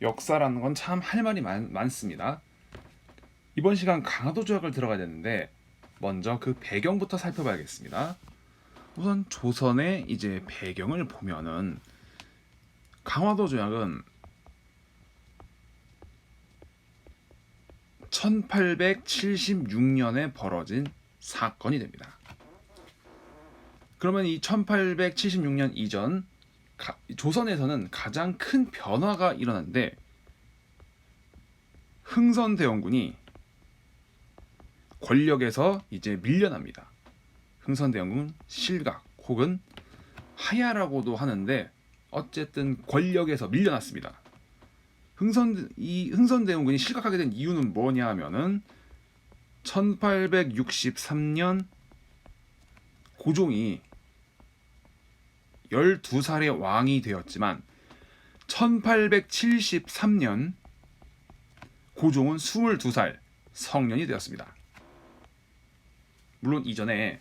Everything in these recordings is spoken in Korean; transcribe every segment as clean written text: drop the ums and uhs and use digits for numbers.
역사라는 건 참 할 말이 많습니다. 이번 시간 강화도 조약을 들어가야 되는데 먼저 그 배경부터 살펴봐야겠습니다. 우선 조선의 이제 배경을 보면은 강화도 조약은 1876년에 벌어진 사건이 됩니다. 그러면 이 1876년 이전 조선에서는 가장 큰 변화가 일어났는데 흥선대원군이 권력에서 이제 밀려납니다. 흥선대원군 실각 혹은 하야라고도 하는데 어쨌든 권력에서 밀려났습니다. 흥선대원군이 실각하게 된 이유는 뭐냐 하면은 1863년 고종이 12살의 왕이 되었지만 1873년 고종은 22살 성년이 되었습니다. 물론 이전에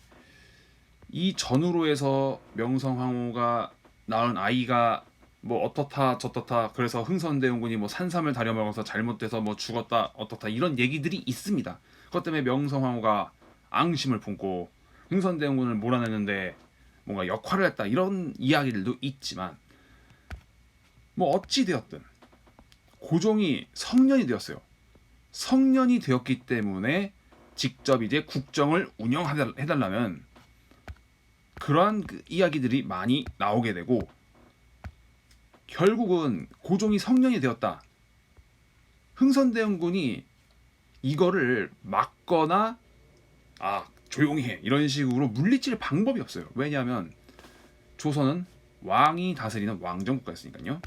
이 전후로에서 명성황후가 낳은 아이가 뭐 어떻다 저떻다 그래서 흥선대원군이 뭐 산삼을 다려 먹어서 잘못돼서 뭐 죽었다 어떻다 이런 얘기들이 있습니다. 그것 때문에 명성황후가 앙심을 품고 흥선대원군을 몰아내는데 뭔가 역할을 했다 이런 이야기들도 있지만 뭐 어찌 되었든 고종이 성년이 되었어요. 성년이 되었기 때문에 직접 이제 국정을 운영해달라는 그러한 그 이야기들이 많이 나오게 되고 결국은 고종이 성년이 되었다. 흥선대원군이 이거를 막거나 조용히 해 이런 식으로 물리칠 방법이 없어요. 왜냐하면 조선은 왕이 다스리는 왕정국가였으니까요.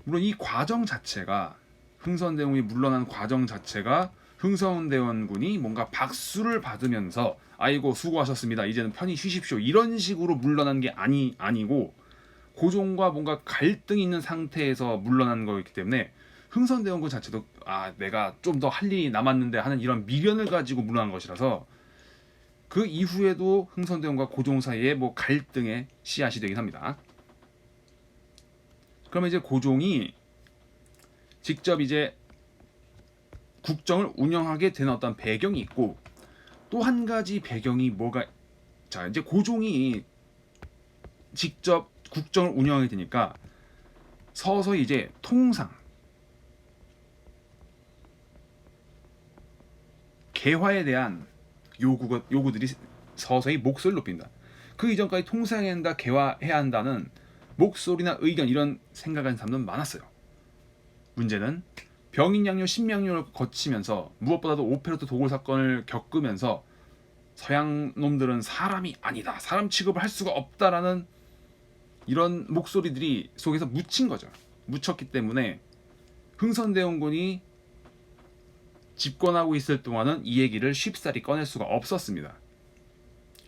물론 이 과정 자체가 흥선대원군이 물러난 과정 자체가 흥선대원군이 뭔가 박수를 받으면서 아이고 수고하셨습니다. 이제는 편히 쉬십시오. 이런 식으로 물러난 게 아니고 고종과 뭔가 갈등이 있는 상태에서 물러난 거였기 때문에 흥선대원군 자체도 내가 좀 더 할 일이 남았는데 하는 이런 미련을 가지고 물러난 것이라서 그 이후에도 흥선대원과 고종 사이에 뭐 갈등의 씨앗이 되긴 합니다. 그러면 이제 고종이 직접 이제 국정을 운영하게 된 어떤 배경이 있고 또 한 가지 배경이 이제 고종이 직접 국정을 운영하게 되니까 서서히 이제 통상 개화에 대한 요구들이 서서히 목소리를 높인다. 그 이전까지 통상해야 한다, 개화해야 한다는 목소리나 의견 이런 생각하는 사람들은 많았어요. 문제는 병인양요, 신명요를 거치면서 무엇보다도 오페르트 도굴 사건을 겪으면서 서양 놈들은 사람이 아니다, 사람 취급을 할 수가 없다라는 이런 목소리들이 속에서 묻힌 거죠. 묻혔기 때문에 흥선대원군이 집권하고 있을 동안은 이 얘기를 쉽사리 꺼낼 수가 없었습니다.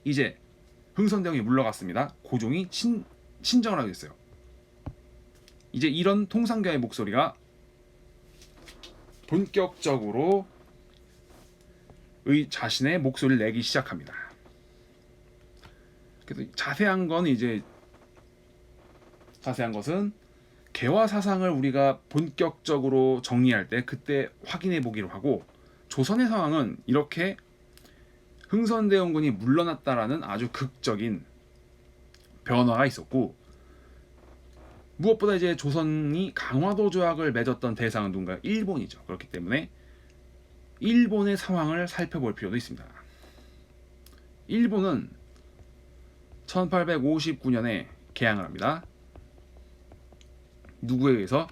이제 흥선대원군이 물러갔습니다. 고종이 친정을 하게 됐어요. 이제 이런 통상가의 목소리가 본격적으로 자신의 목소리를 내기 시작합니다. 그래서 자세한 것은 개화 사상을 우리가 본격적으로 정리할 때 그때 확인해 보기로 하고 조선의 상황은 이렇게 흥선대원군이 물러났다라는 아주 극적인 변화가 있었고 무엇보다 이제 조선이 강화도 조약을 맺었던 대상은 누군가 일본이죠. 그렇기 때문에 일본의 상황을 살펴볼 필요도 있습니다. 일본은 1859년에 개항을 합니다. 누구에 의해서?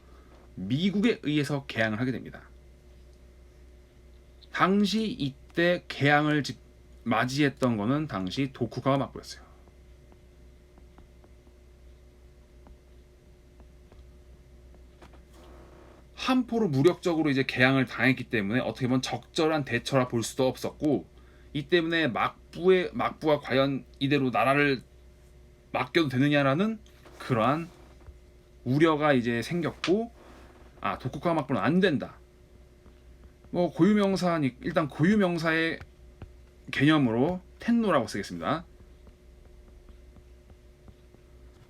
미국에 의해서 개항을 하게 됩니다. 당시 이때 개항을 맞이했던 거는 당시 도쿠가와 막부였어요. 한포로 무력적으로 이제 개항을 당했기 때문에 어떻게 보면 적절한 대처라 볼 수도 없었고 이 때문에 막부가 과연 이대로 나라를 맡겨도 되느냐라는 그러한 우려가 이제 생겼고 도쿠가와 막부는 안 된다. 뭐 고유명사니 일단 고유명사의 개념으로 텐노라고 쓰겠습니다.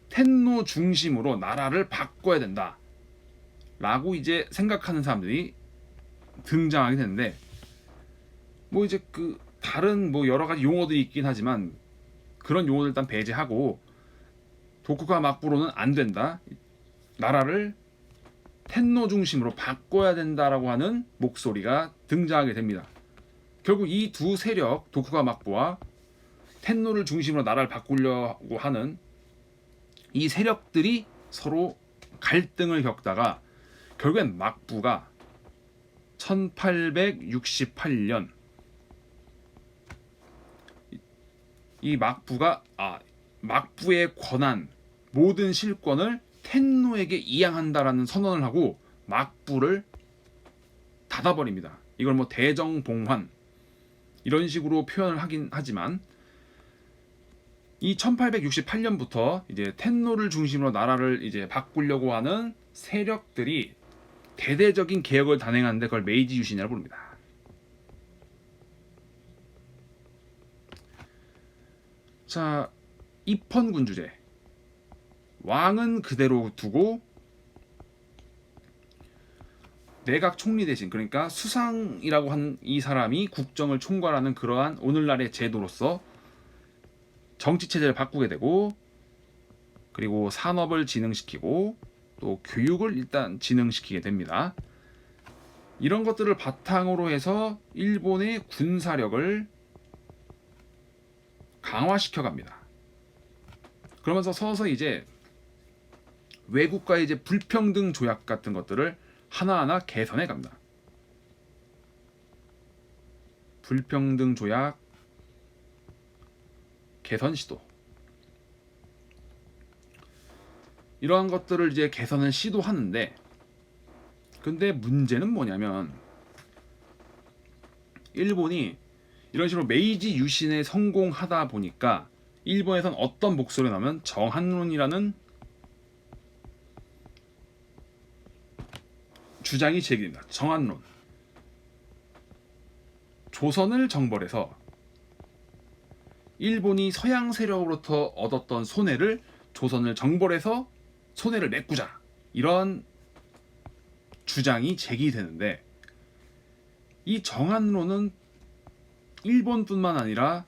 텐노 중심으로 나라를 바꿔야 된다. 라고 이제 생각하는 사람들이 등장하게 되는데, 뭐 이제 그 다른 뭐 여러 가지 용어들이 있긴 하지만 그런 용어들 일단 배제하고 도쿠가 막부로는 안 된다, 나라를 텐노 중심으로 바꿔야 된다라고 하는 목소리가 등장하게 됩니다. 결국 이 두 세력, 도쿠가 막부와 텐노를 중심으로 나라를 바꾸려고 하는 이 세력들이 서로 갈등을 겪다가 결국엔 막부가 1868년 이 막부의 권한, 모든 실권을 텐노에게 이양한다라는 선언을 하고 막부를 닫아버립니다. 이걸 뭐 대정봉환 이런 식으로 표현을 하긴 하지만, 이 1868년부터 이제 텐노를 중심으로 나라를 이제 바꾸려고 하는 세력들이 대대적인 개혁을 단행하는데 그걸 메이지 유신이라고 부릅니다. 자, 입헌군주제. 왕은 그대로 두고 내각 총리 대신, 그러니까 수상이라고 하는 이 사람이 국정을 총괄하는 그러한 오늘날의 제도로서 정치 체제를 바꾸게 되고, 그리고 산업을 진흥시키고 또 교육을 일단 진흥시키게 됩니다. 이런 것들을 바탕으로 해서 일본의 군사력을 강화시켜 갑니다. 그러면서 서서히 이제 외국과의 이제 불평등 조약 같은 것들을 하나하나 개선해 갑니다. 불평등 조약 개선 시도, 이러한 것들을 이제 개선을 시도하는데, 근데 문제는 뭐냐면 일본이 이런 식으로 메이지 유신에 성공하다 보니까 일본에선 어떤 목소리가 나면 정한론이라는 주장이 제기됩니다. 정한론. 조선을 정벌해서 일본이 서양 세력으로부터 얻었던 손해를 조선을 정벌해서 손해를 메꾸자, 이런 주장이 제기되는데, 이 정한론은 일본뿐만 아니라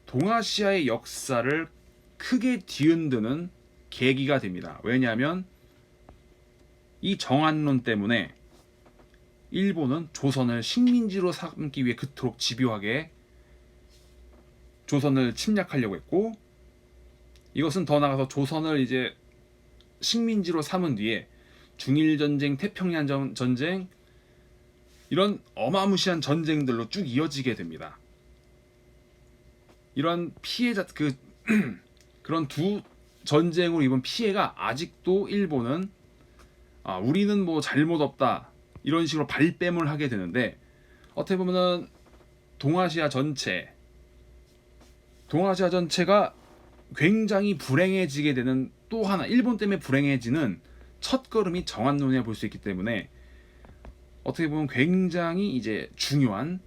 동아시아의 역사를 크게 뒤흔드는 계기가 됩니다. 왜냐하면 이 정한론 때문에 일본은 조선을 식민지로 삼기 위해 그토록 집요하게 조선을 침략하려고 했고, 이것은 더 나아가서 조선을 이제 식민지로 삼은 뒤에 중일전쟁, 태평양 전쟁, 이런 어마무시한 전쟁들로 쭉 이어지게 됩니다. 이런 피해자, 그런 두 전쟁으로 입은 피해가 아직도 일본은 우리는 뭐 잘못 없다, 이런 식으로 발뺌을 하게 되는데, 어떻게 보면은 동아시아 전체가 굉장히 불행해지게 되는, 또 하나 일본 때문에 불행해지는 첫걸음이 정한론이라 볼 수 있기 때문에, 어떻게 보면 굉장히 이제 중요한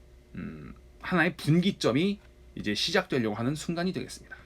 하나의 분기점이 이제 시작되려고 하는 순간이 되겠습니다.